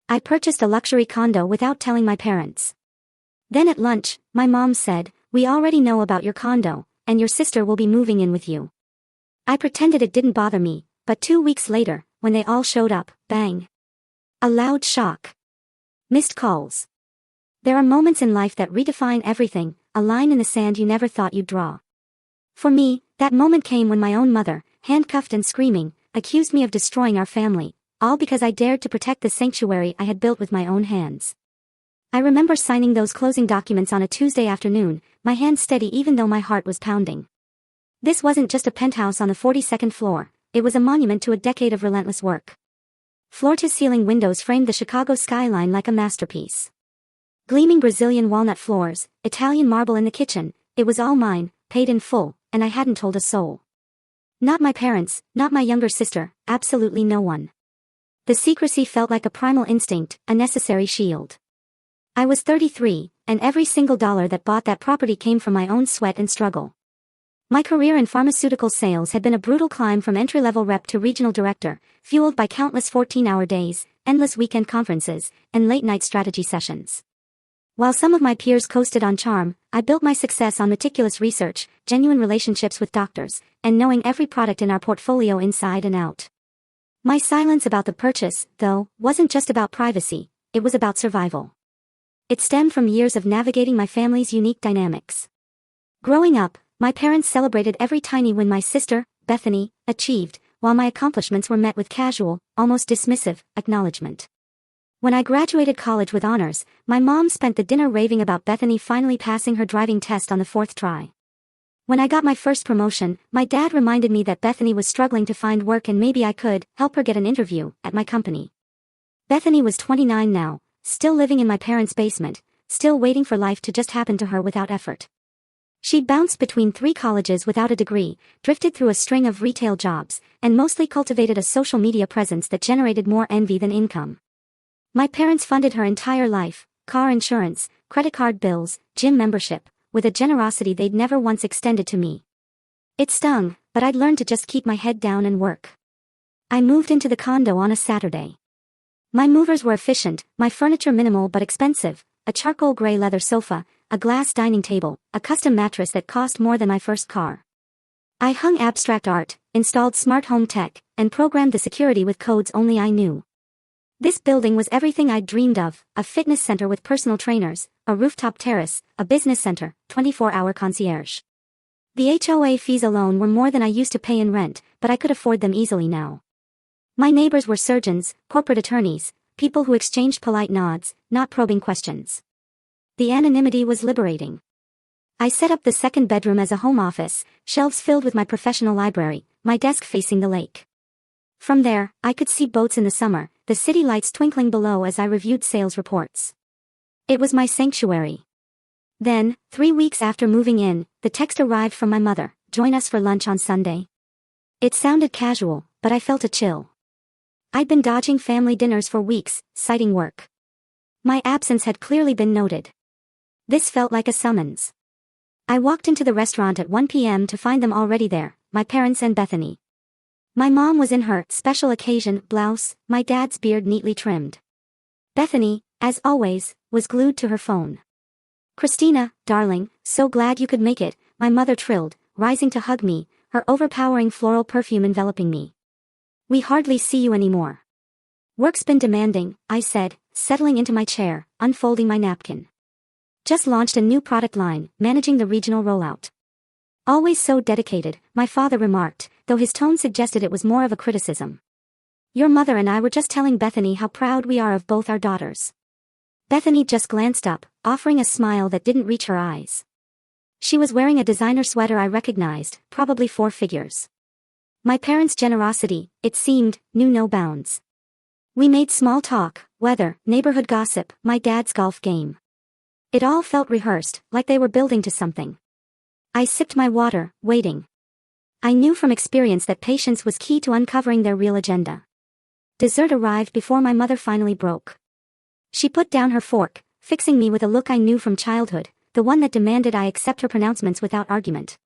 I purchased a luxury condo without telling my parents. Then at lunch, my mom said, "We already know about your condo, and your sister will be moving in with you." I pretended it didn't bother me, but 2 weeks later, when they all showed up, bang. A loud shock. Missed calls. There are moments in life that redefine everything, a line in the sand you never thought you'd draw. For me, that moment came when my own mother, handcuffed and screaming, accused me of destroying our family, all because I dared to protect the sanctuary I had built with my own hands. I remember signing those closing documents on a Tuesday afternoon, my hands steady even though my heart was pounding. This wasn't just a penthouse on the 42nd floor, it was a monument to a decade of relentless work. Floor-to-ceiling windows framed the Chicago skyline like a masterpiece. Gleaming Brazilian walnut floors, Italian marble in the kitchen, it was all mine, paid in full, and I hadn't told a soul. Not my parents, not my younger sister, absolutely no one. The secrecy felt like a primal instinct, a necessary shield. I was 33, and every single dollar that bought that property came from my own sweat and struggle. My career in pharmaceutical sales had been a brutal climb from entry-level rep to regional director, fueled by countless 14-hour days, endless weekend conferences, and late-night strategy sessions. While some of my peers coasted on charm, I built my success on meticulous research, genuine relationships with doctors, and knowing every product in our portfolio inside and out. My silence about the purchase, though, wasn't just about privacy, it was about survival. It stemmed from years of navigating my family's unique dynamics. Growing up, my parents celebrated every tiny win my sister, Bethany, achieved, while my accomplishments were met with casual, almost dismissive, acknowledgement. When I graduated college with honors, my mom spent the dinner raving about Bethany finally passing her driving test on the 4th try. When I got my first promotion, my dad reminded me that Bethany was struggling to find work and maybe I could help her get an interview at my company. Bethany was 29 now, still living in my parents' basement, still waiting for life to just happen to her without effort. She'd bounced between 3 colleges without a degree, drifted through a string of retail jobs, and mostly cultivated a social media presence that generated more envy than income. My parents funded her entire life, car insurance, credit card bills, gym membership, with a generosity they'd never once extended to me. It stung, but I'd learned to just keep my head down and work. I moved into the condo on a Saturday. My movers were efficient, my furniture minimal but expensive, a charcoal gray leather sofa, a glass dining table, a custom mattress that cost more than my first car. I hung abstract art, installed smart home tech, and programmed the security with codes only I knew. This building was everything I'd dreamed of, a fitness center with personal trainers, a rooftop terrace, a business center, 24-hour concierge. The HOA fees alone were more than I used to pay in rent, but I could afford them easily now. My neighbors were surgeons, corporate attorneys, people who exchanged polite nods, not probing questions. The anonymity was liberating. I set up the second bedroom as a home office, shelves filled with my professional library, my desk facing the lake. From there, I could see boats in the summer, the city lights twinkling below as I reviewed sales reports. It was my sanctuary. Then, 3 weeks after moving in, the text arrived from my mother, "Join us for lunch on Sunday." It sounded casual, but I felt a chill. I'd been dodging family dinners for weeks, citing work. My absence had clearly been noted. This felt like a summons. I walked into the restaurant at 1 p.m. to find them already there, my parents and Bethany. My mom was in her special occasion blouse, my dad's beard neatly trimmed. Bethany, as always, was glued to her phone. "Christina, darling, so glad you could make it," my mother trilled, rising to hug me, her overpowering floral perfume enveloping me. "We hardly see you anymore." "Work's been demanding," I said, settling into my chair, unfolding my napkin. "Just launched a new product line, managing the regional rollout." "Always so dedicated," my father remarked, though his tone suggested it was more of a criticism. "Your mother and I were just telling Bethany how proud we are of both our daughters." Bethany just glanced up, offering a smile that didn't reach her eyes. She was wearing a designer sweater I recognized, probably 4 figures. My parents' generosity, it seemed, knew no bounds. We made small talk, weather, neighborhood gossip, my dad's golf game. It all felt rehearsed, like they were building to something. I sipped my water, waiting. I knew from experience that patience was key to uncovering their real agenda. Dessert arrived before my mother finally broke. She put down her fork, fixing me with a look I knew from childhood, the one that demanded I accept her pronouncements without argument.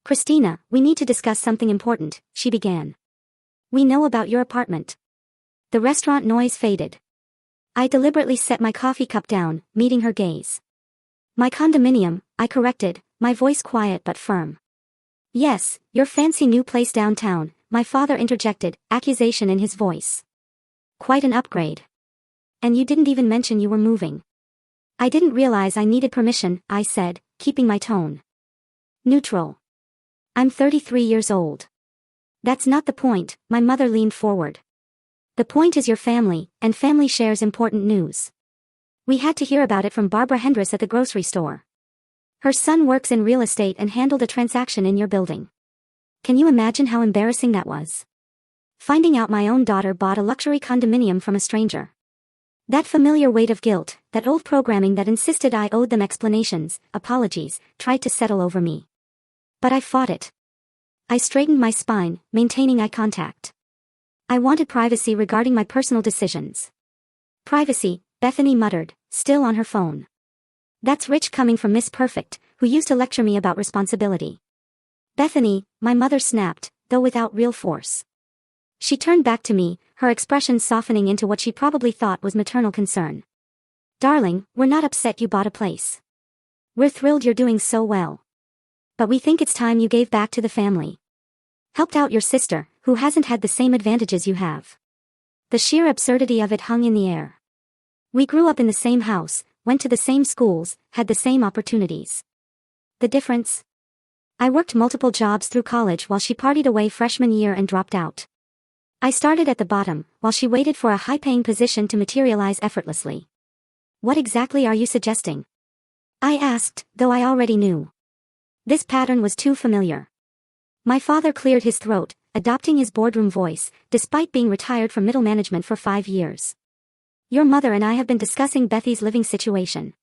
"Christina, we need to discuss something important," she began. "We know about your apartment." The restaurant noise faded. I deliberately set my coffee cup down, meeting her gaze. My condominium, I corrected, my voice quiet but firm. Yes, your fancy new place downtown, my father interjected, accusation in his voice. Quite an upgrade. And you didn't even mention you were moving. I didn't realize I needed permission, I said, keeping my tone neutral. I'm 33 years old. That's not the point, my mother leaned forward. The point is your family, and family shares important news. We had to hear about it from Barbara Hendress at the grocery store. Her son works in real estate and handled a transaction in your building. Can you imagine how embarrassing that was? Finding out my own daughter bought a luxury condominium from a stranger. That familiar weight of guilt, that old programming that insisted I owed them explanations, apologies, tried to settle over me. But I fought it. I straightened my spine, maintaining eye contact. I wanted privacy regarding my personal decisions. Privacy, Bethany muttered, still on her phone. That's rich coming from Miss Perfect, who used to lecture me about responsibility. Bethany, my mother snapped, though without real force. She turned back to me, her expression softening into what she probably thought was maternal concern. Darling, we're not upset you bought a place. We're thrilled you're doing so well. But we think it's time you gave back to the family. Helped out your sister, who hasn't had the same advantages you have. The sheer absurdity of it hung in the air. We grew up in the same house, went to the same schools, had the same opportunities. The difference? I worked multiple jobs through college while she partied away freshman year and dropped out. I started at the bottom, while she waited for a high-paying position to materialize effortlessly. What exactly are you suggesting? I asked, though I already knew. This pattern was too familiar. My father cleared his throat, adopting his boardroom voice, despite being retired from middle management for 5 years. Your mother and I have been discussing Bethy's living situation.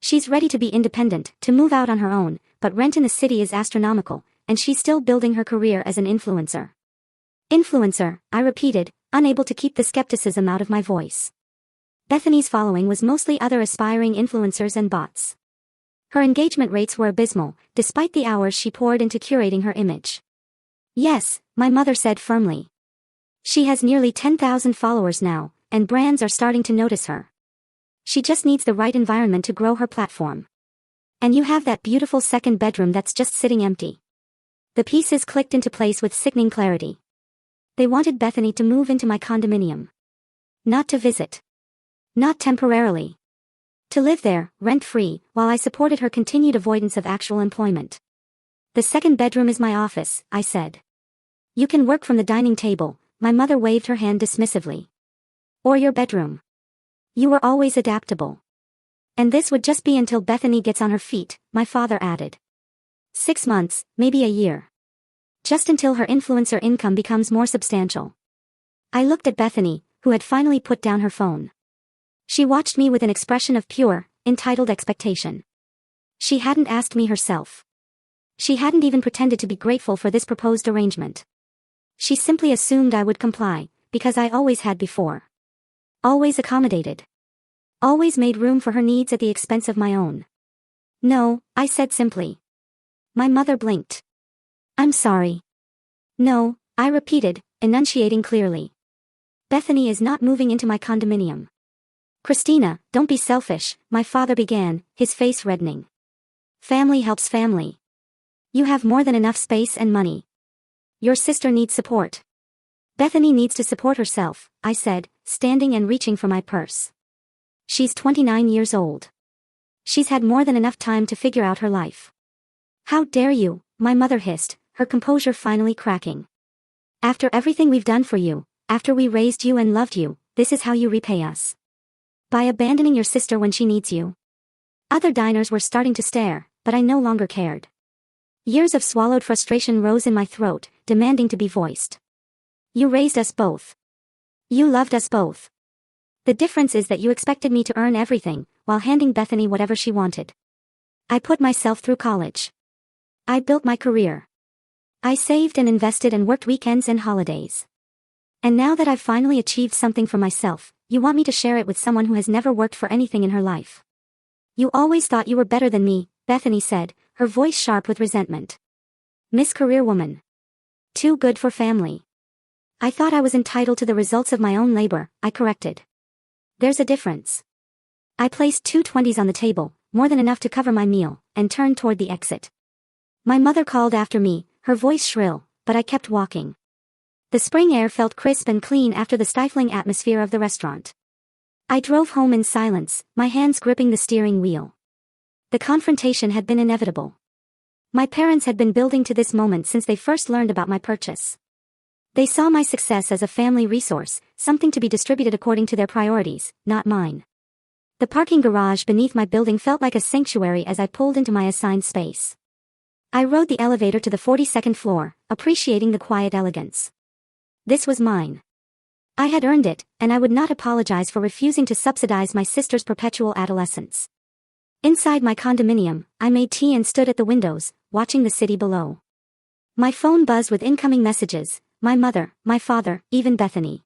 She's ready to be independent, to move out on her own, but rent in the city is astronomical, and she's still building her career as an influencer. Influencer, I repeated, unable to keep the skepticism out of my voice. Bethany's following was mostly other aspiring influencers and bots. Her engagement rates were abysmal, despite the hours she poured into curating her image. Yes, my mother said firmly. She has nearly 10,000 followers now, and brands are starting to notice her. She just needs the right environment to grow her platform. And you have that beautiful second bedroom that's just sitting empty. The pieces clicked into place with sickening clarity. They wanted Bethany to move into my condominium. Not to visit. Not temporarily. To live there, rent-free, while I supported her continued avoidance of actual employment. The second bedroom is my office, I said. You can work from the dining table, my mother waved her hand dismissively. Or your bedroom. You were always adaptable. And this would just be until Bethany gets on her feet, my father added. 6 months, maybe a year. Just until her influencer income becomes more substantial. I looked at Bethany, who had finally put down her phone. She watched me with an expression of pure, entitled expectation. She hadn't asked me herself. She hadn't even pretended to be grateful for this proposed arrangement. She simply assumed I would comply, because I always had before. Always accommodated. Always made room for her needs at the expense of my own. No, I said simply. My mother blinked. I'm sorry. No, I repeated, enunciating clearly. Bethany is not moving into my condominium. Christina, don't be selfish, my father began, his face reddening. Family helps family. You have more than enough space and money. Your sister needs support. Bethany needs to support herself, I said, standing and reaching for my purse. She's 29 years old. She's had more than enough time to figure out her life. How dare you, my mother hissed, her composure finally cracking. After everything we've done for you, after we raised you and loved you, this is how you repay us. By abandoning your sister when she needs you. Other diners were starting to stare, but I no longer cared. Years of swallowed frustration rose in my throat, demanding to be voiced. You raised us both. You loved us both. The difference is that you expected me to earn everything, while handing Bethany whatever she wanted. I put myself through college. I built my career. I saved and invested and worked weekends and holidays. And now that I've finally achieved something for myself, you want me to share it with someone who has never worked for anything in her life. You always thought you were better than me, Bethany said, her voice sharp with resentment. Miss Career Woman. Too good for family. I thought I was entitled to the results of my own labor, I corrected. There's a difference. I placed 2 20s on the table, more than enough to cover my meal, and turned toward the exit. My mother called after me, her voice shrill, but I kept walking. The spring air felt crisp and clean after the stifling atmosphere of the restaurant. I drove home in silence, my hands gripping the steering wheel. The confrontation had been inevitable. My parents had been building to this moment since they first learned about my purchase. They saw my success as a family resource, something to be distributed according to their priorities, not mine. The parking garage beneath my building felt like a sanctuary as I pulled into my assigned space. I rode the elevator to the 42nd floor, appreciating the quiet elegance. This was mine. I had earned it, and I would not apologize for refusing to subsidize my sister's perpetual adolescence. Inside my condominium, I made tea and stood at the windows, watching the city below. My phone buzzed with incoming messages, my mother, my father, even Bethany.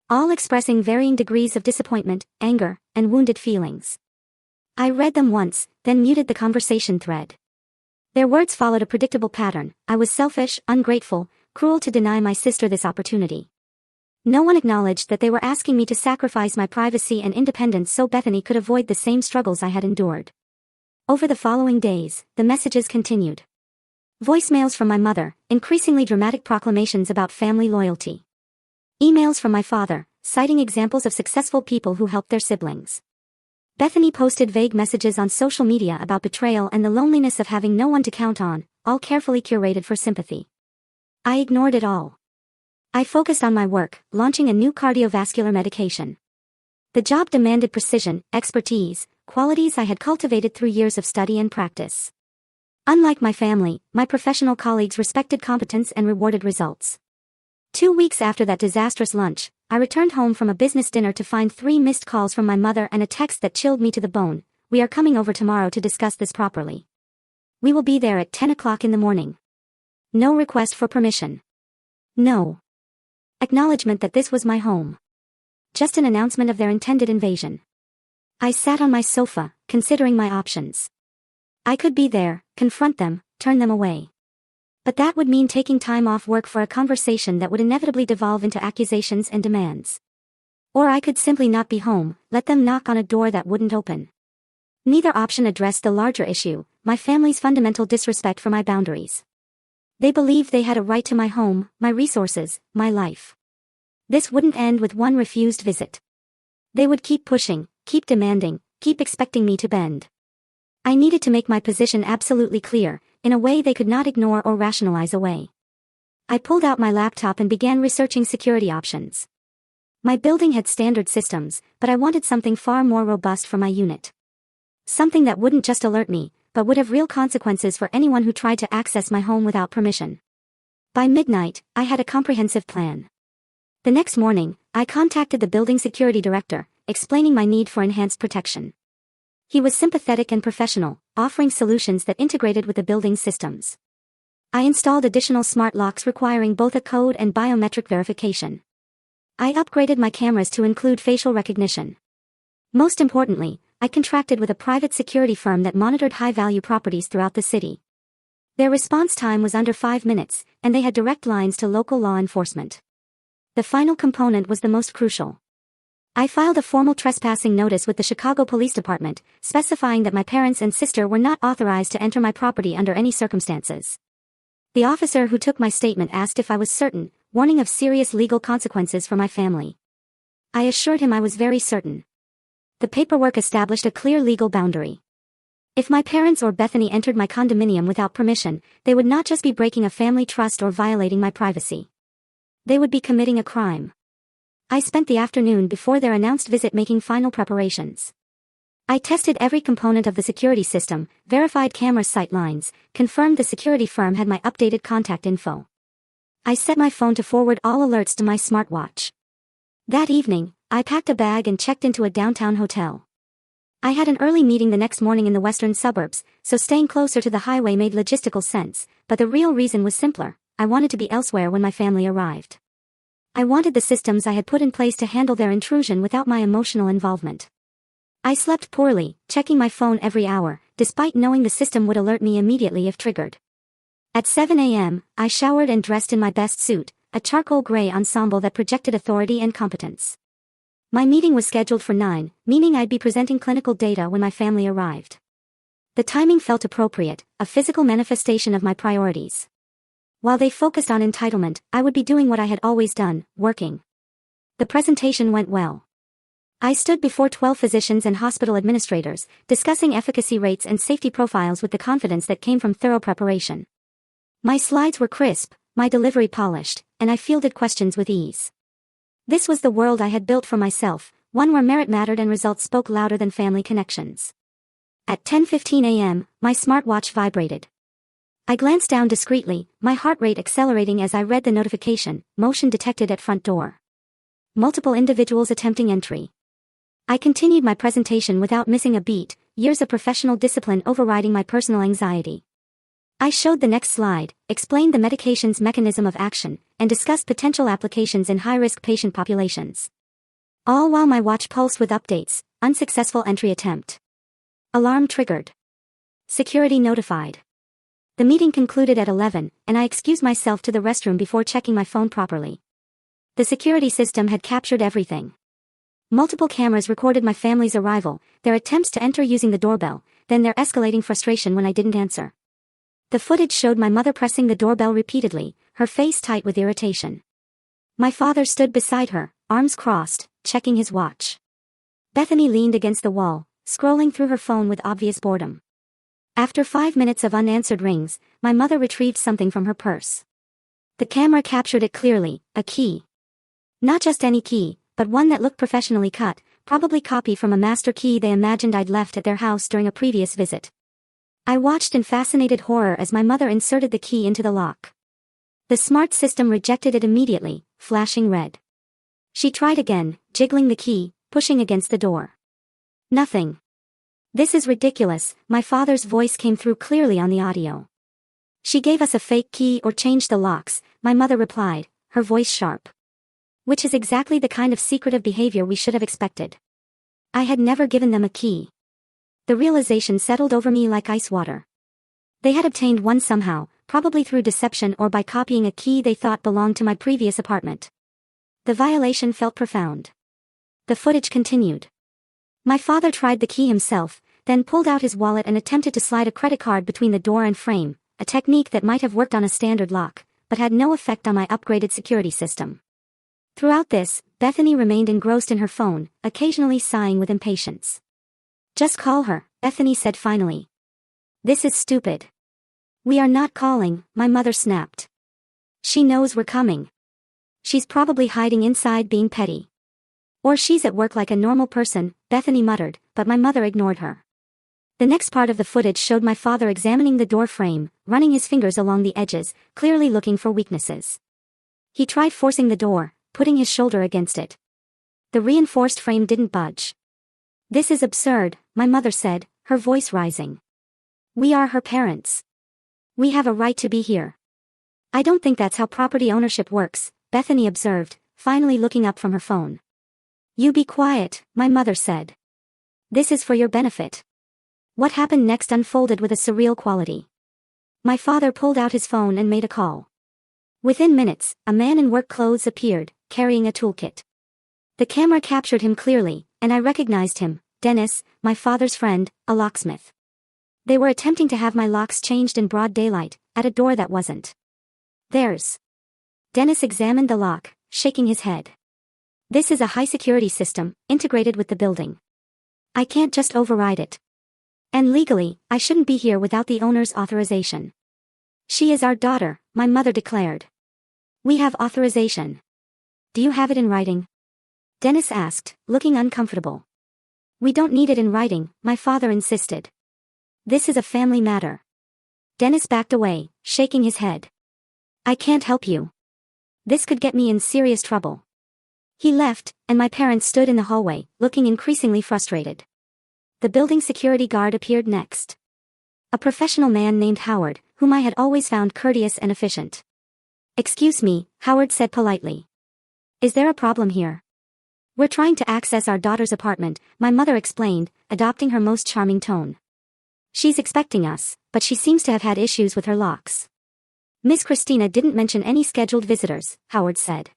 All expressing varying degrees of disappointment, anger, and wounded feelings. I read them once, then muted the conversation thread. Their words followed a predictable pattern. I was selfish, ungrateful, cruel to deny my sister this opportunity. No one acknowledged that they were asking me to sacrifice my privacy and independence so Bethany could avoid the same struggles I had endured. Over the following days, the messages continued. Voicemails from my mother, increasingly dramatic proclamations about family loyalty. Emails from my father, citing examples of successful people who helped their siblings. Bethany posted vague messages on social media about betrayal and the loneliness of having no one to count on, all carefully curated for sympathy. I ignored it all. I focused on my work, launching a new cardiovascular medication. The job demanded precision, expertise, qualities I had cultivated through years of study and practice. Unlike my family, my professional colleagues respected competence and rewarded results. 2 weeks after that disastrous lunch, I returned home from a business dinner to find 3 missed calls from my mother and a text that chilled me to the bone. We are coming over tomorrow to discuss this properly. We will be there at 10 o'clock in the morning. No request for permission. No acknowledgement that this was my home. Just an announcement of their intended invasion. I sat on my sofa, considering my options. I could be there, confront them, turn them away. But that would mean taking time off work for a conversation that would inevitably devolve into accusations and demands. Or I could simply not be home, let them knock on a door that wouldn't open. Neither option addressed the larger issue, my family's fundamental disrespect for my boundaries. They believed they had a right to my home, my resources, my life. This wouldn't end with one refused visit. They would keep pushing, keep demanding, keep expecting me to bend. I needed to make my position absolutely clear, in a way they could not ignore or rationalize away. I pulled out my laptop and began researching security options. My building had standard systems, but I wanted something far more robust for my unit. Something that wouldn't just alert me, but would have real consequences for anyone who tried to access my home without permission. By midnight, I had a comprehensive plan. The next morning, I contacted the building security director, explaining my need for enhanced protection. He was sympathetic and professional, offering solutions that integrated with the building's systems. I installed additional smart locks requiring both a code and biometric verification. I upgraded my cameras to include facial recognition. Most importantly, I contracted with a private security firm that monitored high-value properties throughout the city. Their response time was under 5 minutes, and they had direct lines to local law enforcement. The final component was the most crucial. I filed a formal trespassing notice with the Chicago Police Department, specifying that my parents and sister were not authorized to enter my property under any circumstances. The officer who took my statement asked if I was certain, warning of serious legal consequences for my family. I assured him I was very certain. The paperwork established a clear legal boundary. If my parents or Bethany entered my condominium without permission, they would not just be breaking a family trust or violating my privacy. They would be committing a crime. I spent the afternoon before their announced visit making final preparations. I tested every component of the security system, verified camera sight lines, confirmed the security firm had my updated contact info. I set my phone to forward all alerts to my smartwatch. That evening, I packed a bag and checked into a downtown hotel. I had an early meeting the next morning in the western suburbs, so staying closer to the highway made logistical sense, but the real reason was simpler. I wanted to be elsewhere when my family arrived. I wanted the systems I had put in place to handle their intrusion without my emotional involvement. I slept poorly, checking my phone every hour, despite knowing the system would alert me immediately if triggered. At 7 a.m., I showered and dressed in my best suit, a charcoal gray ensemble that projected authority and competence. My meeting was scheduled for 9, meaning I'd be presenting clinical data when my family arrived. The timing felt appropriate, a physical manifestation of my priorities. While they focused on entitlement, I would be doing what I had always done, working. The presentation went well. I stood before 12 physicians and hospital administrators, discussing efficacy rates and safety profiles with the confidence that came from thorough preparation. My slides were crisp, my delivery polished, and I fielded questions with ease. This was the world I had built for myself, one where merit mattered and results spoke louder than family connections. At 10:15 a.m., my smartwatch vibrated. I glanced down discreetly, my heart rate accelerating as I read the notification, motion detected at front door. Multiple individuals attempting entry. I continued my presentation without missing a beat, years of professional discipline overriding my personal anxiety. I showed the next slide, explained the medication's mechanism of action, and discussed potential applications in high-risk patient populations. All while my watch pulsed with updates, unsuccessful entry attempt. Alarm triggered. Security notified. The meeting concluded at 11, and I excused myself to the restroom before checking my phone properly. The security system had captured everything. Multiple cameras recorded my family's arrival, their attempts to enter using the doorbell, then their escalating frustration when I didn't answer. The footage showed my mother pressing the doorbell repeatedly, her face tight with irritation. My father stood beside her, arms crossed, checking his watch. Bethany leaned against the wall, scrolling through her phone with obvious boredom. After 5 minutes of unanswered rings, my mother retrieved something from her purse. The camera captured it clearly, a key. Not just any key, but one that looked professionally cut, probably copied from a master key they imagined I'd left at their house during a previous visit. I watched in fascinated horror as my mother inserted the key into the lock. The smart system rejected it immediately, flashing red. She tried again, jiggling the key, pushing against the door. Nothing. This is ridiculous, my father's voice came through clearly on the audio. She gave us a fake key or changed the locks, my mother replied, her voice sharp. Which is exactly the kind of secretive behavior we should have expected. I had never given them a key. The realization settled over me like ice water. They had obtained one somehow, probably through deception or by copying a key they thought belonged to my previous apartment. The violation felt profound. The footage continued. My father tried the key himself, then pulled out his wallet and attempted to slide a credit card between the door and frame, a technique that might have worked on a standard lock, but had no effect on my upgraded security system. Throughout this, Bethany remained engrossed in her phone, occasionally sighing with impatience. Just call her, Bethany said finally. This is stupid. We are not calling, my mother snapped. She knows we're coming. She's probably hiding inside being petty. Or she's at work like a normal person, Bethany muttered, but my mother ignored her. The next part of the footage showed my father examining the door frame, running his fingers along the edges, clearly looking for weaknesses. He tried forcing the door, putting his shoulder against it. The reinforced frame didn't budge. This is absurd, my mother said, her voice rising. We are her parents. We have a right to be here. I don't think that's how property ownership works, Bethany observed, finally looking up from her phone. You be quiet, my mother said. This is for your benefit. What happened next unfolded with a surreal quality. My father pulled out his phone and made a call. Within minutes, a man in work clothes appeared, carrying a toolkit. The camera captured him clearly, and I recognized him, Dennis, my father's friend, a locksmith. They were attempting to have my locks changed in broad daylight, at a door that wasn't theirs. Dennis examined the lock, shaking his head. This is a high-security system, integrated with the building. I can't just override it. And legally, I shouldn't be here without the owner's authorization. She is our daughter, my mother declared. We have authorization. Do you have it in writing? Dennis asked, looking uncomfortable. We don't need it in writing, my father insisted. This is a family matter. Dennis backed away, shaking his head. I can't help you. This could get me in serious trouble. He left, and my parents stood in the hallway, looking increasingly frustrated. The building security guard appeared next. A professional man named Howard, whom I had always found courteous and efficient. Excuse me, Howard said politely. Is there a problem here? We're trying to access our daughter's apartment, my mother explained, adopting her most charming tone. She's expecting us, but she seems to have had issues with her locks. Miss Christina didn't mention any scheduled visitors, Howard said.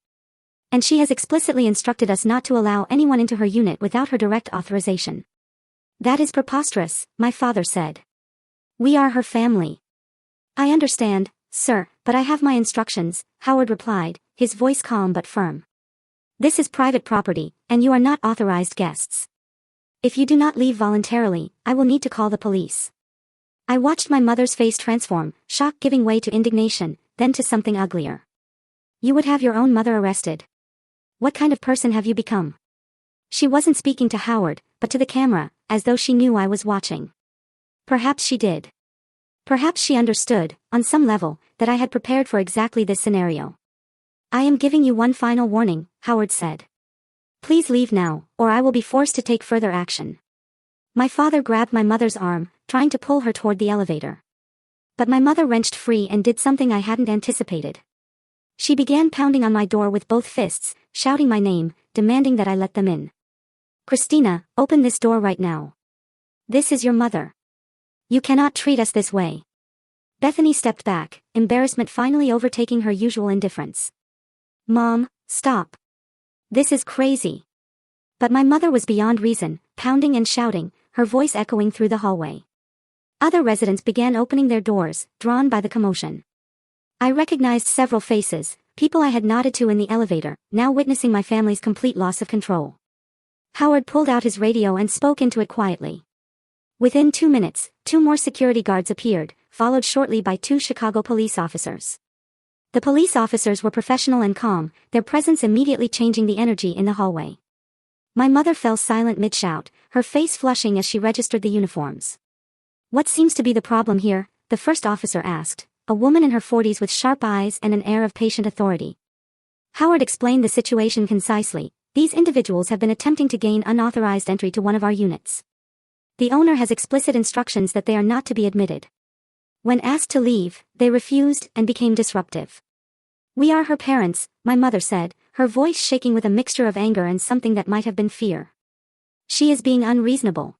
And she has explicitly instructed us not to allow anyone into her unit without her direct authorization. That is preposterous, my father said. We are her family. I understand, sir, but I have my instructions, Howard replied, his voice calm but firm. This is private property, and you are not authorized guests. If you do not leave voluntarily, I will need to call the police. I watched my mother's face transform, shock giving way to indignation, then to something uglier. You would have your own mother arrested. What kind of person have you become? She wasn't speaking to Howard, but to the camera, as though she knew I was watching. Perhaps she did. Perhaps she understood, on some level, that I had prepared for exactly this scenario. I am giving you one final warning, Howard said. Please leave now, or I will be forced to take further action. My father grabbed my mother's arm, trying to pull her toward the elevator. But my mother wrenched free and did something I hadn't anticipated. She began pounding on my door with both fists, shouting my name, demanding that I let them in. Christina, open this door right now. This is your mother. You cannot treat us this way. Bethany stepped back, embarrassment finally overtaking her usual indifference. Mom, stop. This is crazy. But my mother was beyond reason, pounding and shouting, her voice echoing through the hallway. Other residents began opening their doors, drawn by the commotion. I recognized several faces, people I had nodded to in the elevator, now witnessing my family's complete loss of control. Howard pulled out his radio and spoke into it quietly. Within 2 minutes, 2 more security guards appeared, followed shortly by 2 Chicago police officers. The police officers were professional and calm, their presence immediately changing the energy in the hallway. My mother fell silent mid-shout, her face flushing as she registered the uniforms. What seems to be the problem here? The first officer asked, a woman in her 40s with sharp eyes and an air of patient authority. Howard explained the situation concisely. These individuals have been attempting to gain unauthorized entry to one of our units. The owner has explicit instructions that they are not to be admitted. When asked to leave, they refused and became disruptive. We are her parents, my mother said, her voice shaking with a mixture of anger and something that might have been fear. She is being unreasonable.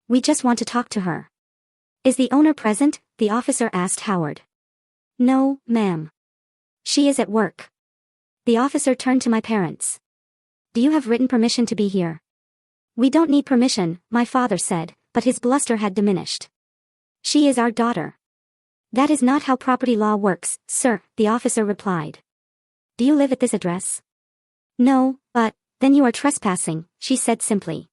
We just want to talk to her. Is the owner present? The officer asked Howard. No, ma'am. She is at work. The officer turned to my parents. Do you have written permission to be here? We don't need permission, my father said, but his bluster had diminished. She is our daughter. That is not how property law works, sir, the officer replied. Do you live at this address? No, but, then you are trespassing, she said simply.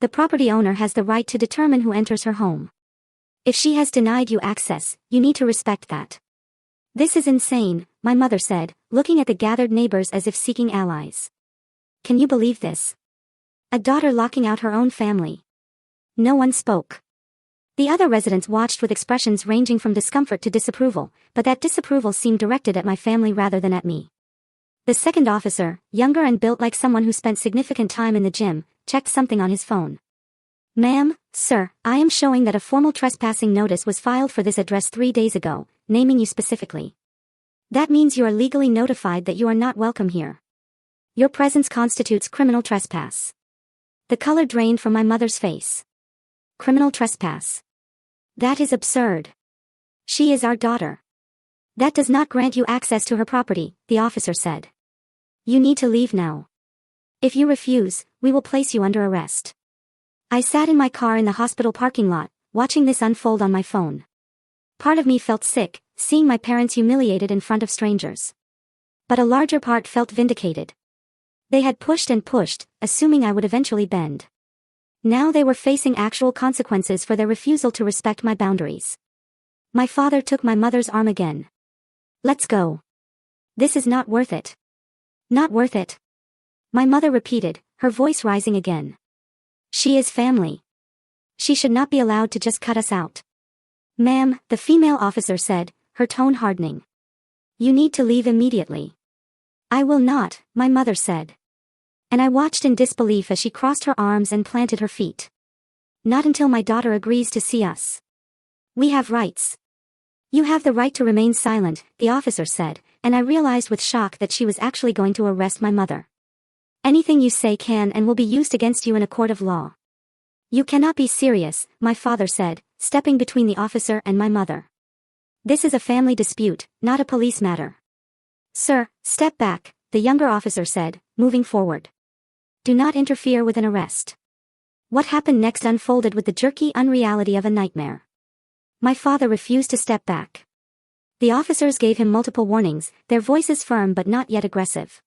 The property owner has the right to determine who enters her home. If she has denied you access, you need to respect that. This is insane, my mother said, looking at the gathered neighbors as if seeking allies. Can you believe this? A daughter locking out her own family. No one spoke. The other residents watched with expressions ranging from discomfort to disapproval, but that disapproval seemed directed at my family rather than at me. The second officer, younger and built like someone who spent significant time in the gym, checked something on his phone. Ma'am, sir, I am showing that a formal trespassing notice was filed for this address 3 days ago, naming you specifically. That means you are legally notified that you are not welcome here. Your presence constitutes criminal trespass. The color drained from my mother's face. Criminal trespass. That is absurd. She is our daughter. That does not grant you access to her property, the officer said. You need to leave now. If you refuse, we will place you under arrest. I sat in my car in the hospital parking lot, watching this unfold on my phone. Part of me felt sick, seeing my parents humiliated in front of strangers. But a larger part felt vindicated. They had pushed and pushed, assuming I would eventually bend. Now they were facing actual consequences for their refusal to respect my boundaries. My father took my mother's arm again. Let's go. This is not worth it. Not worth it. My mother repeated, her voice rising again. She is family. She should not be allowed to just cut us out. Ma'am, the female officer said, her tone hardening. You need to leave immediately. I will not, my mother said. And I watched in disbelief as she crossed her arms and planted her feet. Not until my daughter agrees to see us. We have rights. You have the right to remain silent, the officer said, and I realized with shock that she was actually going to arrest my mother. Anything you say can and will be used against you in a court of law. You cannot be serious, my father said, stepping between the officer and my mother. This is a family dispute, not a police matter. Sir, step back, the younger officer said, moving forward. Do not interfere with an arrest. What happened next unfolded with the jerky unreality of a nightmare. My father refused to step back. The officers gave him multiple warnings, their voices firm but not yet aggressive.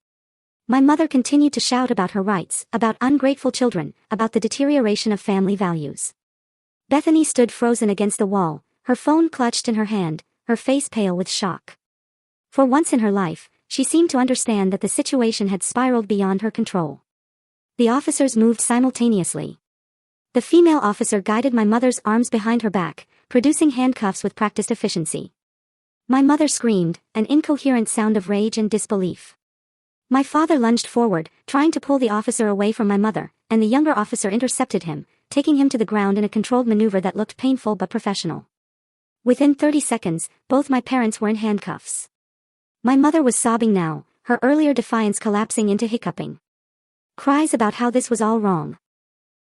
My mother continued to shout about her rights, about ungrateful children, about the deterioration of family values. Bethany stood frozen against the wall, her phone clutched in her hand, her face pale with shock. For once in her life, she seemed to understand that the situation had spiraled beyond her control. The officers moved simultaneously. The female officer guided my mother's arms behind her back, producing handcuffs with practiced efficiency. My mother screamed, an incoherent sound of rage and disbelief. My father lunged forward, trying to pull the officer away from my mother, and the younger officer intercepted him, taking him to the ground in a controlled maneuver that looked painful but professional. Within 30 seconds, both my parents were in handcuffs. My mother was sobbing now, her earlier defiance collapsing into hiccuping. Cries about how this was all wrong.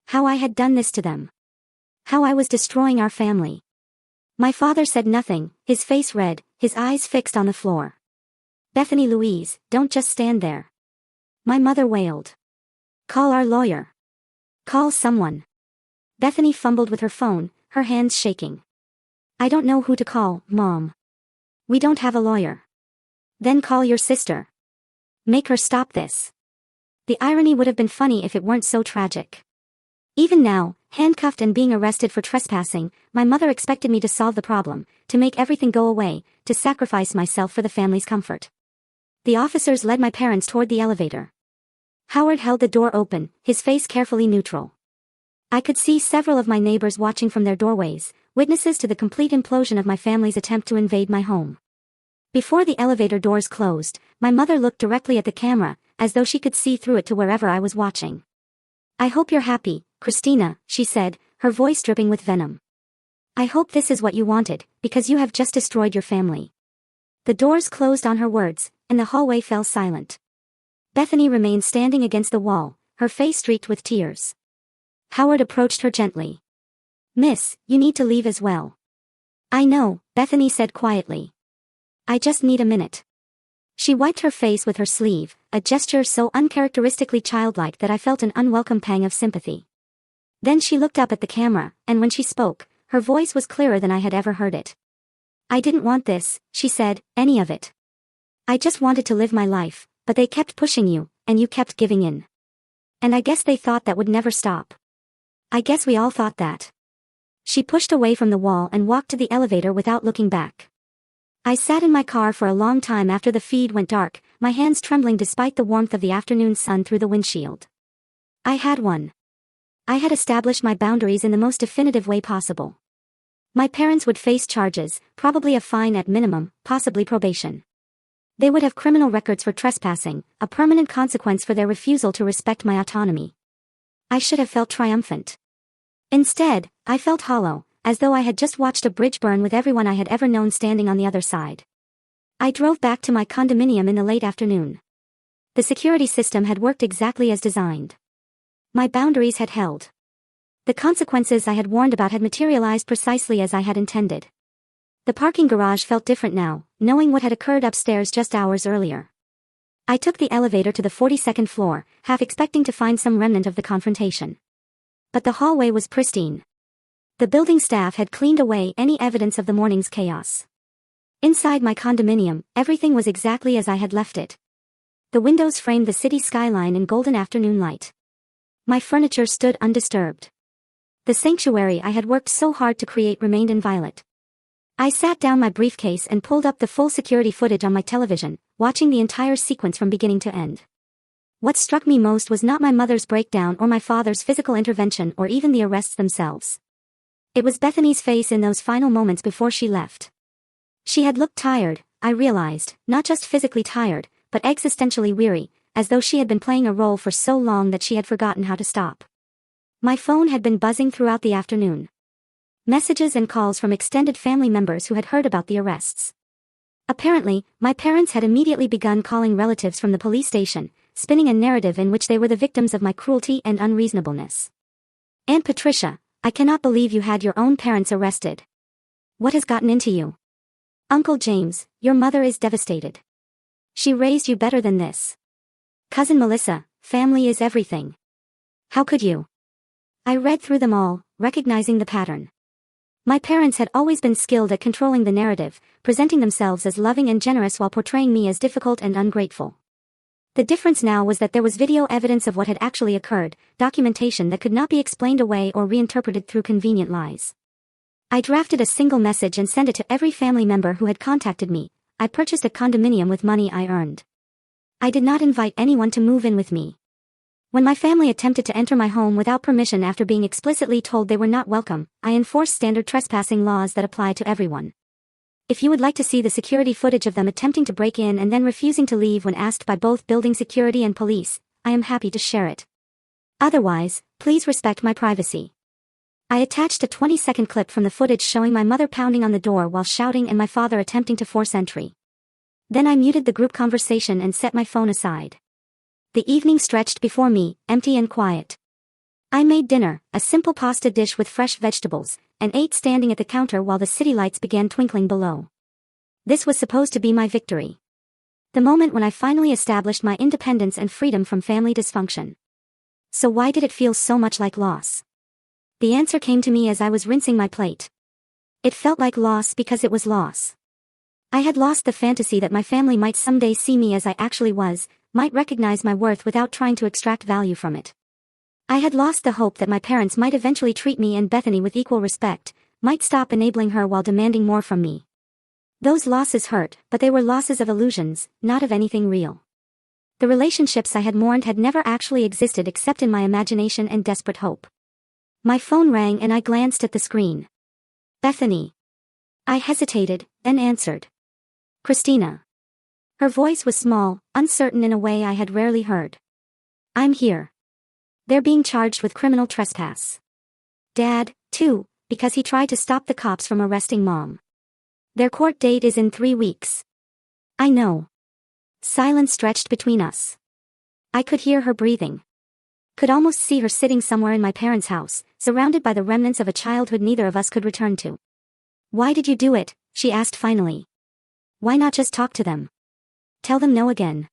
How I had done this to them. How I was destroying our family. My father said nothing, his face red, his eyes fixed on the floor. Bethany Louise, don't just stand there. My mother wailed. Call our lawyer. Call someone. Bethany fumbled with her phone, her hands shaking. I don't know who to call, Mom. We don't have a lawyer. Then call your sister. Make her stop this. The irony would have been funny if it weren't so tragic. Even now, handcuffed and being arrested for trespassing, my mother expected me to solve the problem, to make everything go away, to sacrifice myself for the family's comfort. The officers led my parents toward the elevator. Howard held the door open, his face carefully neutral. I could see several of my neighbors watching from their doorways, witnesses to the complete implosion of my family's attempt to invade my home. Before the elevator doors closed, my mother looked directly at the camera, as though she could see through it to wherever I was watching. I hope you're happy, Christina, she said, her voice dripping with venom. I hope this is what you wanted, because you have just destroyed your family. The doors closed on her words, and the hallway fell silent. Bethany remained standing against the wall, her face streaked with tears. Howard approached her gently. Miss, you need to leave as well. I know, Bethany said quietly. I just need a minute. She wiped her face with her sleeve, a gesture so uncharacteristically childlike that I felt an unwelcome pang of sympathy. Then she looked up at the camera, and when she spoke, her voice was clearer than I had ever heard it. I didn't want this, she said, any of it. I just wanted to live my life, but they kept pushing you, and you kept giving in. And I guess they thought that would never stop. I guess we all thought that. She pushed away from the wall and walked to the elevator without looking back. I sat in my car for a long time after the feed went dark, my hands trembling despite the warmth of the afternoon sun through the windshield. I had won. I had established my boundaries in the most definitive way possible. My parents would face charges, probably a fine at minimum, possibly probation. They would have criminal records for trespassing, a permanent consequence for their refusal to respect my autonomy. I should have felt triumphant. Instead, I felt hollow, as though I had just watched a bridge burn with everyone I had ever known standing on the other side. I drove back to my condominium in the late afternoon. The security system had worked exactly as designed. My boundaries had held. The consequences I had warned about had materialized precisely as I had intended. The parking garage felt different now, knowing what had occurred upstairs just hours earlier. I took the elevator to the 42nd floor, half expecting to find some remnant of the confrontation. But the hallway was pristine. The building staff had cleaned away any evidence of the morning's chaos. Inside my condominium, everything was exactly as I had left it. The windows framed the city skyline in golden afternoon light. My furniture stood undisturbed. The sanctuary I had worked so hard to create remained inviolate. I sat down my briefcase and pulled up the full security footage on my television, watching the entire sequence from beginning to end. What struck me most was not my mother's breakdown or my father's physical intervention or even the arrests themselves. It was Bethany's face in those final moments before she left. She had looked tired, I realized, not just physically tired, but existentially weary, as though she had been playing a role for so long that she had forgotten how to stop. My phone had been buzzing throughout the afternoon. Messages and calls from extended family members who had heard about the arrests. Apparently, my parents had immediately begun calling relatives from the police station, spinning a narrative in which they were the victims of my cruelty and unreasonableness. Aunt Patricia, I cannot believe you had your own parents arrested. What has gotten into you? Uncle James, your mother is devastated. She raised you better than this. Cousin Melissa, family is everything. How could you? I read through them all, recognizing the pattern. My parents had always been skilled at controlling the narrative, presenting themselves as loving and generous while portraying me as difficult and ungrateful. The difference now was that there was video evidence of what had actually occurred, documentation that could not be explained away or reinterpreted through convenient lies. I drafted a single message and sent it to every family member who had contacted me. I purchased a condominium with money I earned. I did not invite anyone to move in with me. When my family attempted to enter my home without permission after being explicitly told they were not welcome, I enforced standard trespassing laws that apply to everyone. If you would like to see the security footage of them attempting to break in and then refusing to leave when asked by both building security and police, I am happy to share it. Otherwise, please respect my privacy. I attached a 20-second clip from the footage showing my mother pounding on the door while shouting and my father attempting to force entry. Then I muted the group conversation and set my phone aside. The evening stretched before me, empty and quiet. I made dinner, a simple pasta dish with fresh vegetables, and ate standing at the counter while the city lights began twinkling below. This was supposed to be my victory. The moment when I finally established my independence and freedom from family dysfunction. So why did it feel so much like loss? The answer came to me as I was rinsing my plate. It felt like loss because it was loss. I had lost the fantasy that my family might someday see me as I actually was, might recognize my worth without trying to extract value from it. I had lost the hope that my parents might eventually treat me and Bethany with equal respect, might stop enabling her while demanding more from me. Those losses hurt, but they were losses of illusions, not of anything real. The relationships I had mourned had never actually existed except in my imagination and desperate hope. My phone rang and I glanced at the screen. Bethany. I hesitated, then answered. Christina. Her voice was small, uncertain in a way I had rarely heard. I'm here. They're being charged with criminal trespass. Dad, too, because he tried to stop the cops from arresting Mom. Their court date is in 3 weeks. I know. Silence stretched between us. I could hear her breathing. Could almost see her sitting somewhere in my parents' house, surrounded by the remnants of a childhood neither of us could return to. Why did you do it? She asked finally. Why not just talk to them? Tell them no again.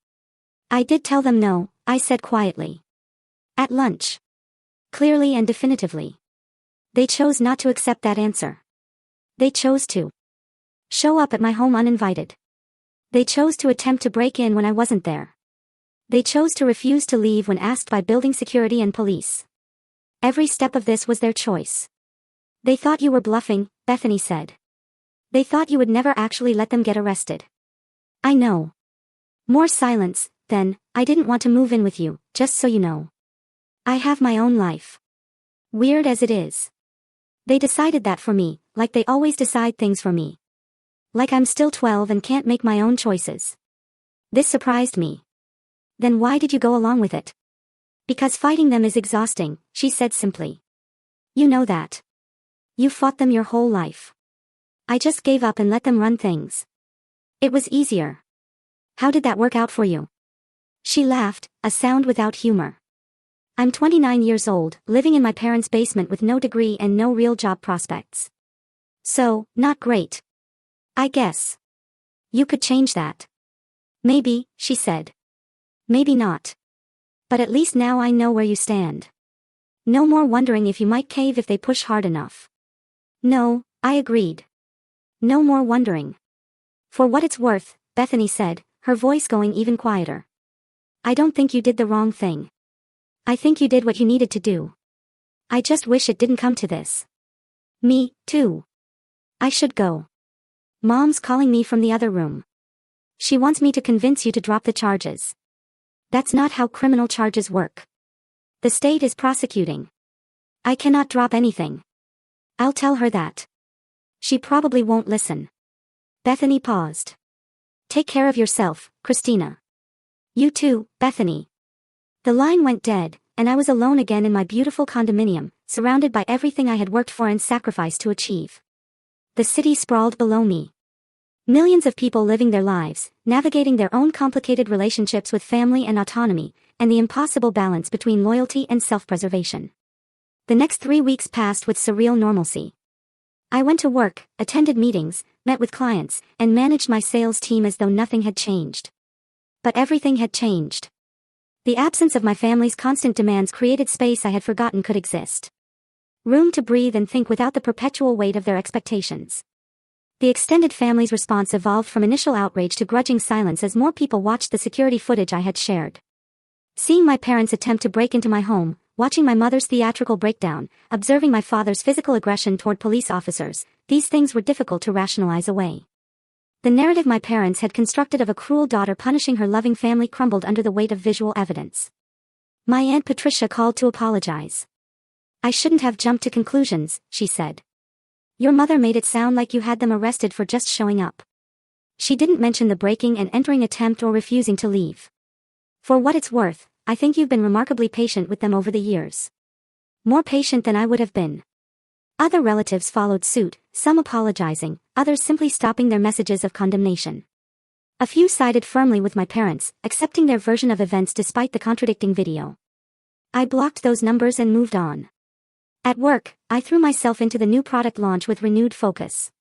I did tell them no, I said quietly. At lunch. Clearly and definitively. They chose not to accept that answer. They chose to show up at my home uninvited. They chose to attempt to break in when I wasn't there. They chose to refuse to leave when asked by building security and police. Every step of this was their choice. They thought you were bluffing, Bethany said. They thought you would never actually let them get arrested. I know. More silence, then. I didn't want to move in with you, just so you know. I have my own life. Weird as it is. They decided that for me, like they always decide things for me. Like I'm still 12 and can't make my own choices. This surprised me. Then why did you go along with it? Because fighting them is exhausting, she said simply. You know that. You fought them your whole life. I just gave up and let them run things. It was easier. How did that work out for you? She laughed, a sound without humor. I'm 29 years old, living in my parents' basement with no degree and no real job prospects. So, not great. I guess. You could change that. Maybe, she said. Maybe not. But at least now I know where you stand. No more wondering if you might cave if they push hard enough. No, I agreed. No more wondering. For what it's worth, Bethany said, her voice going even quieter. I don't think you did the wrong thing. I think you did what you needed to do. I just wish it didn't come to this. Me, too. I should go. Mom's calling me from the other room. She wants me to convince you to drop the charges. That's not how criminal charges work. The state is prosecuting. I cannot drop anything. I'll tell her that. She probably won't listen. Bethany paused. Take care of yourself, Christina. You too, Bethany. The line went dead, and I was alone again in my beautiful condominium, surrounded by everything I had worked for and sacrificed to achieve. The city sprawled below me. Millions of people living their lives, navigating their own complicated relationships with family and autonomy, and the impossible balance between loyalty and self-preservation. The next 3 weeks passed with surreal normalcy. I went to work, attended meetings, met with clients, and managed my sales team as though nothing had changed. But everything had changed. The absence of my family's constant demands created space I had forgotten could exist. Room to breathe and think without the perpetual weight of their expectations. The extended family's response evolved from initial outrage to grudging silence as more people watched the security footage I had shared. Seeing my parents attempt to break into my home, watching my mother's theatrical breakdown, observing my father's physical aggression toward police officers, these things were difficult to rationalize away. The narrative my parents had constructed of a cruel daughter punishing her loving family crumbled under the weight of visual evidence. My Aunt Patricia called to apologize. "I shouldn't have jumped to conclusions," she said. "Your mother made it sound like you had them arrested for just showing up. She didn't mention the breaking and entering attempt or refusing to leave. For what it's worth, I think you've been remarkably patient with them over the years. More patient than I would have been." Other relatives followed suit, some apologizing, others simply stopping their messages of condemnation. A few sided firmly with my parents, accepting their version of events despite the contradicting video. I blocked those numbers and moved on. At work, I threw myself into the new product launch with renewed focus.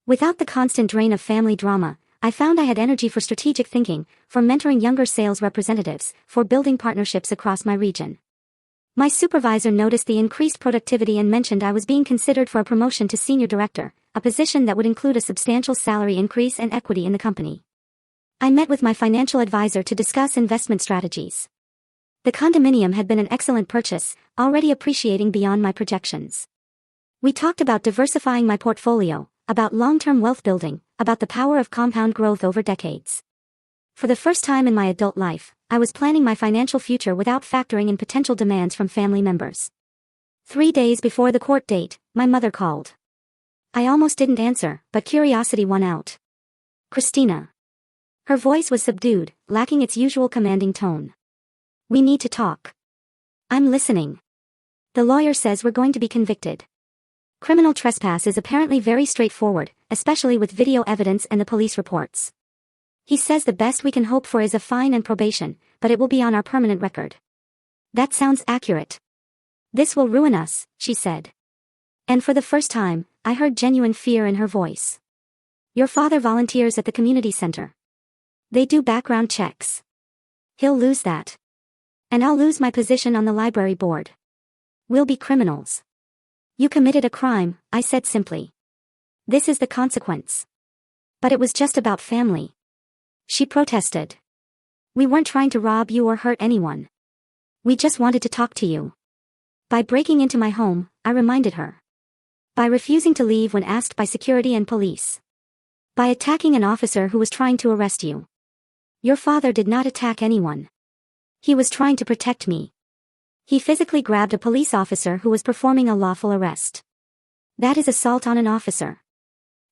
Without the constant drain of family drama, I found I had energy for strategic thinking, for mentoring younger sales representatives, for building partnerships across my region. My supervisor noticed the increased productivity and mentioned I was being considered for a promotion to senior director, a position that would include a substantial salary increase and equity in the company. I met with my financial advisor to discuss investment strategies. The condominium had been an excellent purchase, already appreciating beyond my projections. We talked about diversifying my portfolio, about long-term wealth building, about the power of compound growth over decades. For the first time in my adult life, I was planning my financial future without factoring in potential demands from family members. 3 days before the court date, my mother called. I almost didn't answer, but curiosity won out. "Christina." Her voice was subdued, lacking its usual commanding tone. "We need to talk." "I'm listening." "The lawyer says we're going to be convicted. Criminal trespass is apparently very straightforward, especially with video evidence and the police reports. He says the best we can hope for is a fine and probation, but it will be on our permanent record." "That sounds accurate." "This will ruin us," she said. And for the first time, I heard genuine fear in her voice. "Your father volunteers at the community center. They do background checks. He'll lose that. And I'll lose my position on the library board. We'll be criminals." "You committed a crime," I said simply. "This is the consequence." "But it was just about family," she protested. "We weren't trying to rob you or hurt anyone. We just wanted to talk to you." By breaking into my home, I reminded her. By refusing to leave when asked by security and police. By attacking an officer who was trying to arrest you. Your father did not attack anyone. He was trying to protect me. He physically grabbed a police officer who was performing a lawful arrest. That is assault on an officer.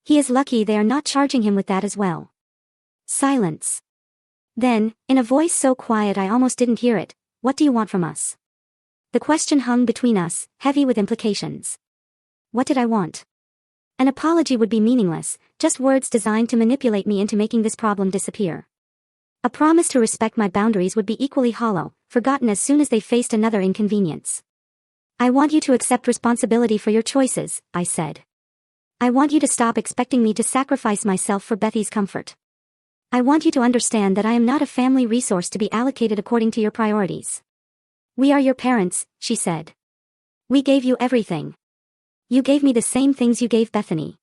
He is lucky they are not charging him with that as well. Silence. Then, in a voice so quiet I almost didn't hear it, "What do you want from us?" The question hung between us, heavy with implications. What did I want? An apology would be meaningless, just words designed to manipulate me into making this problem disappear. A promise to respect my boundaries would be equally hollow, forgotten as soon as they faced another inconvenience. "I want you to accept responsibility for your choices," I said. "I want you to stop expecting me to sacrifice myself for Bethy's comfort. I want you to understand that I am not a family resource to be allocated according to your priorities. We are your parents," she said. "We gave you everything. You gave me the same things you gave Bethany.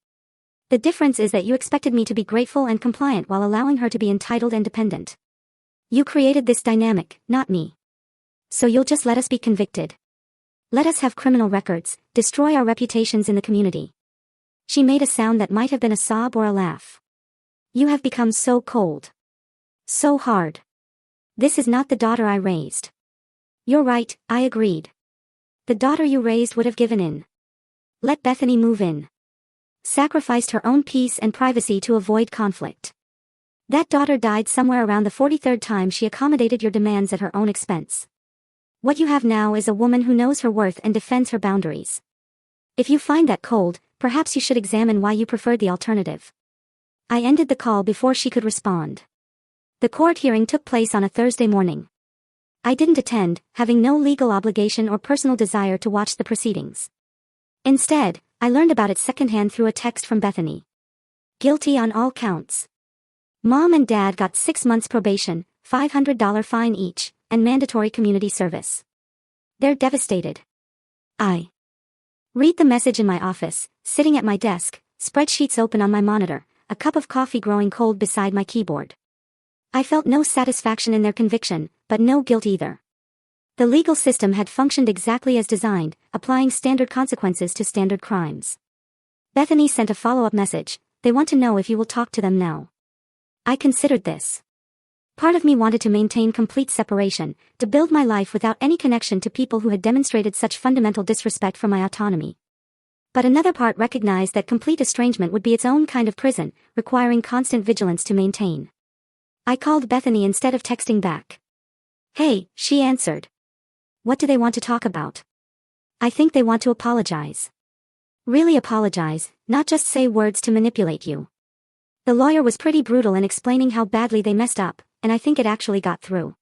The difference is that you expected me to be grateful and compliant while allowing her to be entitled and dependent. You created this dynamic, not me. So you'll just let us be convicted. Let us have criminal records, destroy our reputations in the community." She made a sound that might have been a sob or a laugh. "You have become so cold. So hard. This is not the daughter I raised." "You're right," I agreed. "The daughter you raised would have given in. Let Bethany move in. Sacrificed her own peace and privacy to avoid conflict. That daughter died somewhere around the 43rd time she accommodated your demands at her own expense. What you have now is a woman who knows her worth and defends her boundaries. If you find that cold, perhaps you should examine why you preferred the alternative." I ended the call before she could respond. The court hearing took place on a Thursday morning. I didn't attend, having no legal obligation or personal desire to watch the proceedings. Instead, I learned about it secondhand through a text from Bethany. Guilty on all counts. Mom and Dad got 6 months probation, $500 fine each, and mandatory community service. They're devastated. I read the message in my office, sitting at my desk, spreadsheets open on my monitor, a cup of coffee growing cold beside my keyboard. I felt no satisfaction in their conviction, but no guilt either. The legal system had functioned exactly as designed, applying standard consequences to standard crimes. Bethany sent a follow-up message. They want to know if you will talk to them now. I considered this. Part of me wanted to maintain complete separation, to build my life without any connection to people who had demonstrated such fundamental disrespect for my autonomy. But another part recognized that complete estrangement would be its own kind of prison, requiring constant vigilance to maintain. I called Bethany instead of texting back. "Hey," she answered. "What do they want to talk about?" "I think they want to apologize." "Really apologize, not just say words to manipulate you." The lawyer was pretty brutal in explaining how badly they messed up, and I think it actually got through.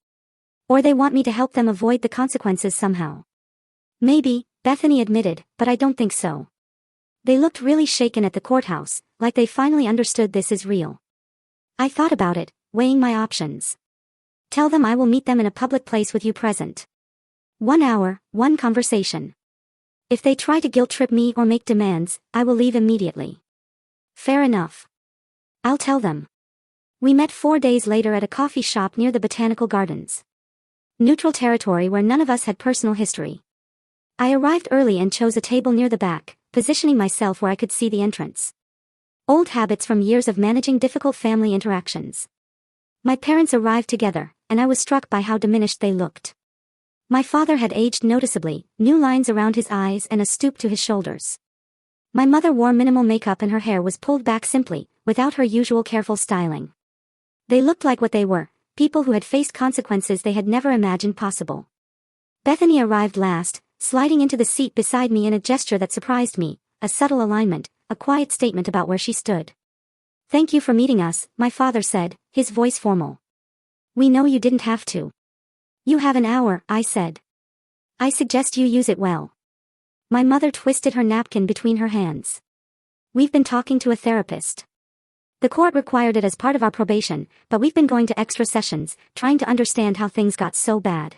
"Or they want me to help them avoid the consequences somehow." "Maybe," Bethany admitted, "but I don't think so." They looked really shaken at the courthouse, like they finally understood this is real. I thought about it, weighing my options. Tell them I will meet them in a public place with you present. 1 hour, 1 conversation. If they try to guilt-trip me or make demands, I will leave immediately. Fair enough. I'll tell them. We met 4 days later at a coffee shop near the Botanical Gardens. Neutral territory where none of us had personal history. I arrived early and chose a table near the back, positioning myself where I could see the entrance. Old habits from years of managing difficult family interactions. My parents arrived together, and I was struck by how diminished they looked. My father had aged noticeably, new lines around his eyes and a stoop to his shoulders. My mother wore minimal makeup and her hair was pulled back simply, without her usual careful styling. They looked like what they were, people who had faced consequences they had never imagined possible. Bethany arrived last, sliding into the seat beside me in a gesture that surprised me, a subtle alignment, a quiet statement about where she stood. "Thank you for meeting us," my father said, his voice formal. "We know you didn't have to." "You have an hour," I said. "I suggest you use it well." My mother twisted her napkin between her hands. "We've been talking to a therapist. The court required it as part of our probation, but we've been going to extra sessions, trying to understand how things got so bad."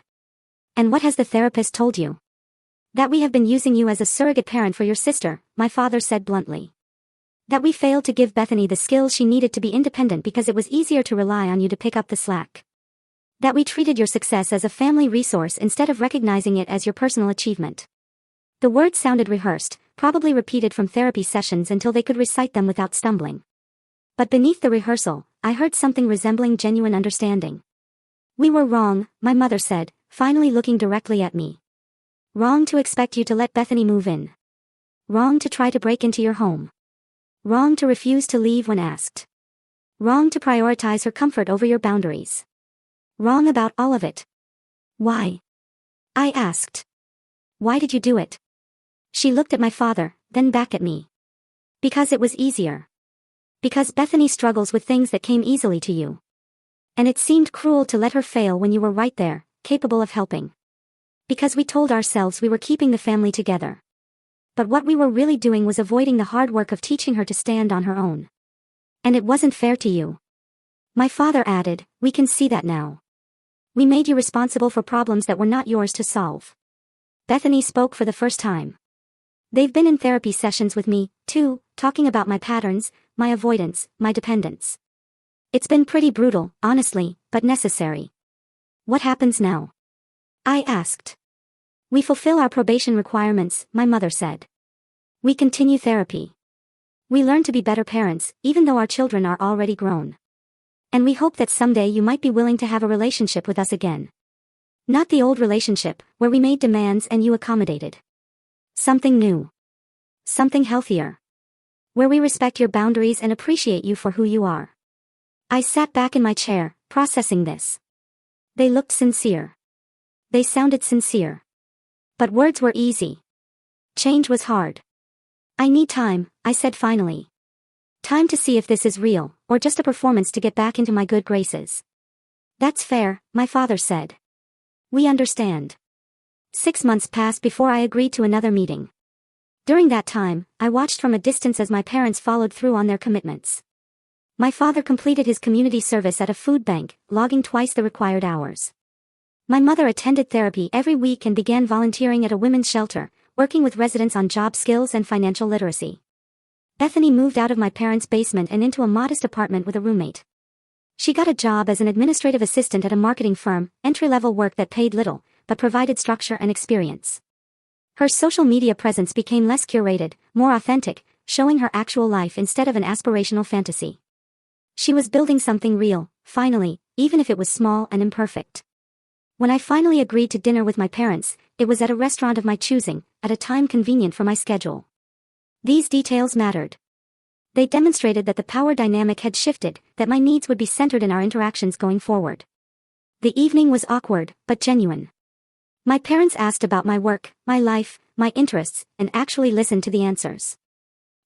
"And what has the therapist told you?" "That we have been using you as a surrogate parent for your sister," my father said bluntly. "That we failed to give Bethany the skills she needed to be independent because it was easier to rely on you to pick up the slack. That we treated your success as a family resource instead of recognizing it as your personal achievement." The words sounded rehearsed, probably repeated from therapy sessions until they could recite them without stumbling. But beneath the rehearsal, I heard something resembling genuine understanding. "We were wrong," my mother said, finally looking directly at me. "Wrong to expect you to let Bethany move in. Wrong to try to break into your home. Wrong to refuse to leave when asked. Wrong to prioritize her comfort over your boundaries. Wrong about all of it." "Why?" I asked. "Why did you do it?" She looked at my father, then back at me. "Because it was easier. Because Bethany struggles with things that came easily to you. And it seemed cruel to let her fail when you were right there, capable of helping. Because we told ourselves we were keeping the family together. But what we were really doing was avoiding the hard work of teaching her to stand on her own. And it wasn't fair to you." My father added, "We can see that now. We made you responsible for problems that were not yours to solve." Bethany spoke for the first time. "They've been in therapy sessions with me, too, talking about my patterns, my avoidance, my dependence. It's been pretty brutal, honestly, but necessary." "What happens now?" I asked. "We fulfill our probation requirements," my mother said. "We continue therapy. We learn to be better parents, even though our children are already grown. And we hope that someday you might be willing to have a relationship with us again. Not the old relationship, where we made demands and you accommodated. Something new. Something healthier. Where we respect your boundaries and appreciate you for who you are." I sat back in my chair, processing this. They looked sincere. They sounded sincere. But words were easy. Change was hard. "I need time," I said finally. "Time to see if this is real, or just a performance to get back into my good graces." "That's fair," my father said. "We understand." 6 months passed before I agreed to another meeting. During that time, I watched from a distance as my parents followed through on their commitments. My father completed his community service at a food bank, logging twice the required hours. My mother attended therapy every week and began volunteering at a women's shelter, working with residents on job skills and financial literacy. Bethany moved out of my parents' basement and into a modest apartment with a roommate. She got a job as an administrative assistant at a marketing firm, entry-level work that paid little, but provided structure and experience. Her social media presence became less curated, more authentic, showing her actual life instead of an aspirational fantasy. She was building something real, finally, even if it was small and imperfect. When I finally agreed to dinner with my parents, it was at a restaurant of my choosing, at a time convenient for my schedule. These details mattered. They demonstrated that the power dynamic had shifted, that my needs would be centered in our interactions going forward. The evening was awkward, but genuine. My parents asked about my work, my life, my interests, and actually listened to the answers.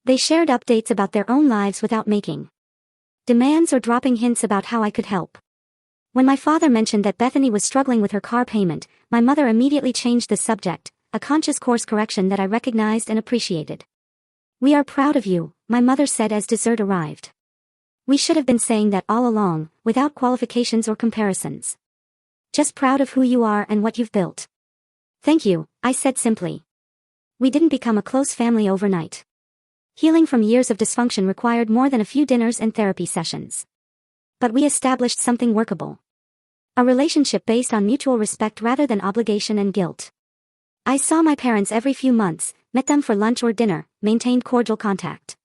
They shared updates about their own lives without making demands or dropping hints about how I could help. When my father mentioned that Bethany was struggling with her car payment, my mother immediately changed the subject, a conscious course correction that I recognized and appreciated. "We are proud of you," my mother said as dessert arrived. "We should have been saying that all along, without qualifications or comparisons. Just proud of who you are and what you've built." "Thank you," I said simply. We didn't become a close family overnight. Healing from years of dysfunction required more than a few dinners and therapy sessions. But we established something workable. A relationship based on mutual respect rather than obligation and guilt. I saw my parents every few months, met them for lunch or dinner, maintained cordial contact.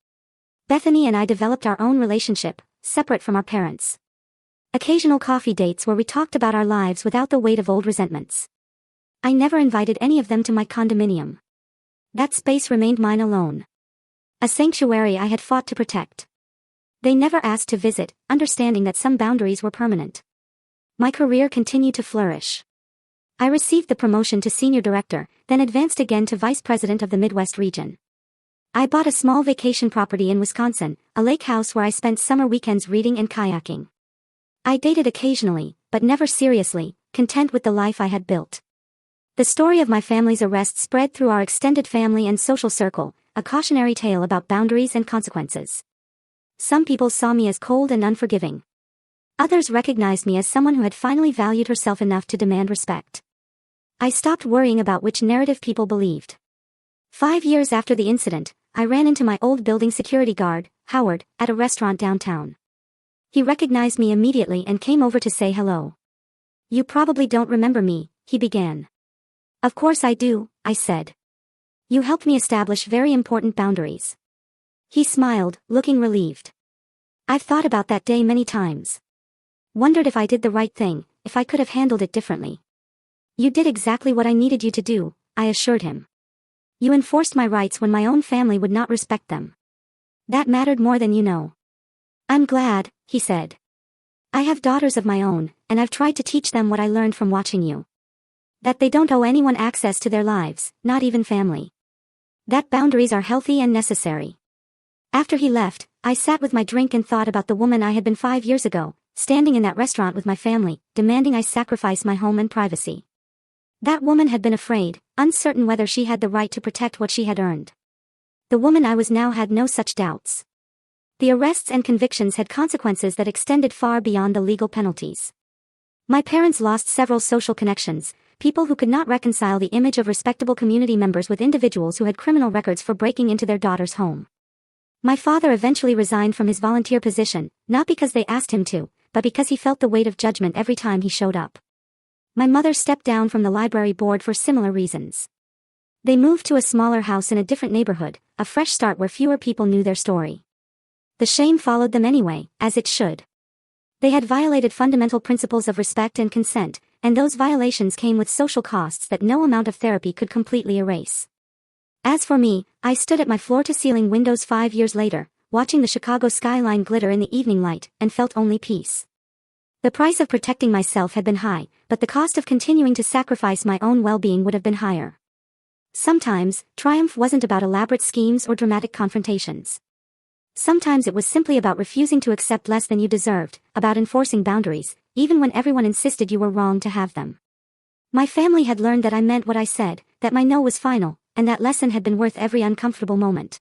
Bethany and I developed our own relationship, separate from our parents. Occasional coffee dates where we talked about our lives without the weight of old resentments. I never invited any of them to my condominium. That space remained mine alone. A sanctuary I had fought to protect. They never asked to visit, understanding that some boundaries were permanent. My career continued to flourish. I received the promotion to senior director, then advanced again to vice president of the Midwest region. I bought a small vacation property in Wisconsin, a lake house where I spent summer weekends reading and kayaking. I dated occasionally, but never seriously, content with the life I had built. The story of my family's arrest spread through our extended family and social circle, a cautionary tale about boundaries and consequences. Some people saw me as cold and unforgiving. Others recognized me as someone who had finally valued herself enough to demand respect. I stopped worrying about which narrative people believed. 5 years after the incident, I ran into my old building security guard, Howard, at a restaurant downtown. He recognized me immediately and came over to say hello. "You probably don't remember me," he began. "Of course I do," I said. "You helped me establish very important boundaries." He smiled, looking relieved. "I've thought about that day many times. Wondered if I did the right thing, if I could have handled it differently." "You did exactly what I needed you to do," I assured him. "You enforced my rights when my own family would not respect them. That mattered more than you know." "I'm glad," he said. "I have daughters of my own, and I've tried to teach them what I learned from watching you. That they don't owe anyone access to their lives, not even family. That boundaries are healthy and necessary." After he left, I sat with my drink and thought about the woman I had been 5 years ago, standing in that restaurant with my family, demanding I sacrifice my home and privacy. That woman had been afraid, uncertain whether she had the right to protect what she had earned. The woman I was now had no such doubts. The arrests and convictions had consequences that extended far beyond the legal penalties. My parents lost several social connections, people who could not reconcile the image of respectable community members with individuals who had criminal records for breaking into their daughter's home. My father eventually resigned from his volunteer position, not because they asked him to, but because he felt the weight of judgment every time he showed up. My mother stepped down from the library board for similar reasons. They moved to a smaller house in a different neighborhood, a fresh start where fewer people knew their story. The shame followed them anyway, as it should. They had violated fundamental principles of respect and consent, and those violations came with social costs that no amount of therapy could completely erase. As for me, I stood at my floor-to-ceiling windows 5 years later, watching the Chicago skyline glitter in the evening light, and felt only peace. The price of protecting myself had been high, but the cost of continuing to sacrifice my own well-being would have been higher. Sometimes, triumph wasn't about elaborate schemes or dramatic confrontations. Sometimes it was simply about refusing to accept less than you deserved, about enforcing boundaries, even when everyone insisted you were wrong to have them. My family had learned that I meant what I said, that my no was final, and that lesson had been worth every uncomfortable moment.